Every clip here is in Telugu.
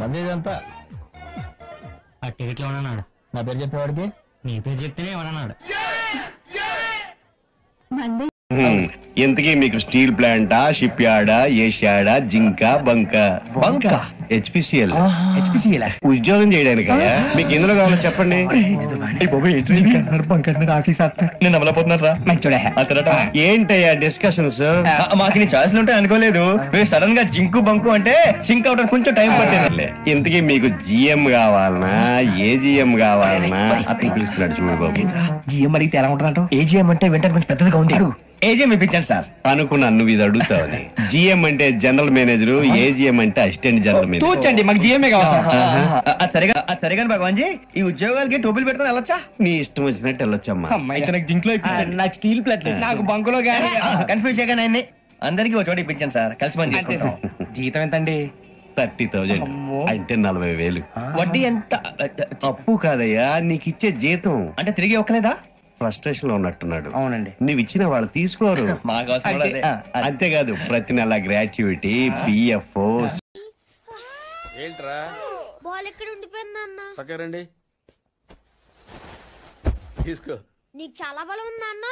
మంది ఇదంతా ఆ టికెట్లు ఏమన్నాడు? నా పేరు చెప్పేవాడికి నీ పేరు చెప్తేనే ఏమన్నాడు? ఇంతకీ మీకు స్టీల్ ప్లాంటా, షిప్ యార్డా, ఏషియాడా, జింక, బంక హెచ్పిసిఎల్ ఉద్యోగం చేయడానికి మీకు ఎందులో కావాలో చెప్పండి. ఏంటయ్యా డిస్కషన్స్? మాకు నీ ఛాయిస్లు ఉంటాయి అనుకోలేదు. మీరు సడన్ గా జింకు బంకు అంటే సింక్ అవడానికి కొంచెం టైం పట్టింది. ఇంతకీ మీకు జిఎం కావాలనా, ఏజిఎం కావాలనా? అతను పిలుస్తున్నాడు చూడు బాబు. జిఎం అడిగితే ఎలా ఉంటారంట? ఏజిఎం అంటే వెంటనే కొంచెం పెద్దదిగా ఉంది. ఏజిఎం ఇప్పించండి సార్. అనుకున్నాను నువ్వు ఇది అడుగుతావని. జిఎం అంటే జనరల్ మేనేజర్, ఏజిఎం అంటే అసిస్టెంట్ జనరల్ మేనేజర్. తూచండి, మాకు జిఎంఏ కావాలి. సరిగా భగవాన్ జీ, ఈ ఉద్యోగాలకి టోపీలు పెట్టుకుని వెళ్ళొచ్చా? నీ ఇష్టం వచ్చినట్టు వెళ్ళొచ్చమ్మా. నాకు జింక్ లో నాకు స్టీల్ ప్లేట్, నాకు బంకులో కన్ఫ్యూజ్ చేయగానే ఆయన్ని అందరికి ఒక చోట ఇప్పించండి సార్. కలిసి పని చేసుకుంటాం. జీతం ఎంతండి? 30,000 అంటే 40,000. వడ్డీ ఎంత? అప్పు కాదయ్యా, నీకు ఇచ్చే జీతం. అంటే తిరిగి ఒక్కలేదా? ఫ్రస్ట్రేషన్ లో ఉన్నట్టున్నాడు. అవునండి. నువ్వు ఇచ్చిన వాళ్ళు తీసుకోరు. అంతేకాదు ప్రతి నెల గ్రాట్యుటీ, పిఎఫ్. ఏంట్రా బాల్ ఎక్కడ ఉండిపోయింది అన్న? పక్కరండి, తీసుకో. నీకు చాలా బలం ఉందా అన్న?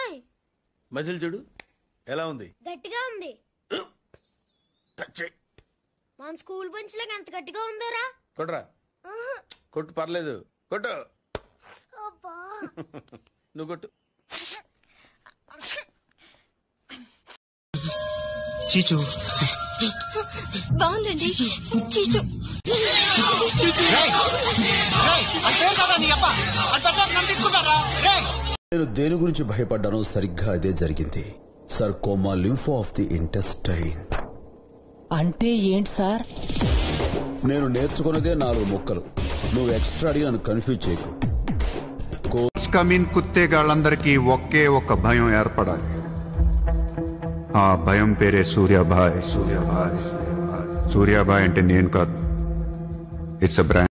మజిల్ చూడు ఎలా ఉంది. గట్టిగా ఉంది. మన స్కూల్ బెంచ్ లాగా ఎంత గట్టిగా ఉందోరా. కొట్రా, కొట్టు, పర్లేదు, కొట్టు. నువ్వు కొట్టు. చీచు బాగుందండి. చీచు నేను దేని గురించి భయపడ్డానో సరిగ్గా అదే జరిగింది. Sarcoma lympho of the intestine. అంటే ఏంటి సార్? నేను నేర్చుకున్నదే 4 ముక్కలు. నువ్వు ఎక్స్ట్రా అడిగి నన్ను కన్ఫ్యూజ్ చేయకు. కమీన్ కుత్తేగాళ్ళందరికీ ఒకే ఒక భయం ఏర్పడాలి. ఆ భయం పేరే సూర్యాభాయ్. సూర్యాభాయ్ అంటే నేను కాదు, ఇట్స్ అ బ్రాండ్.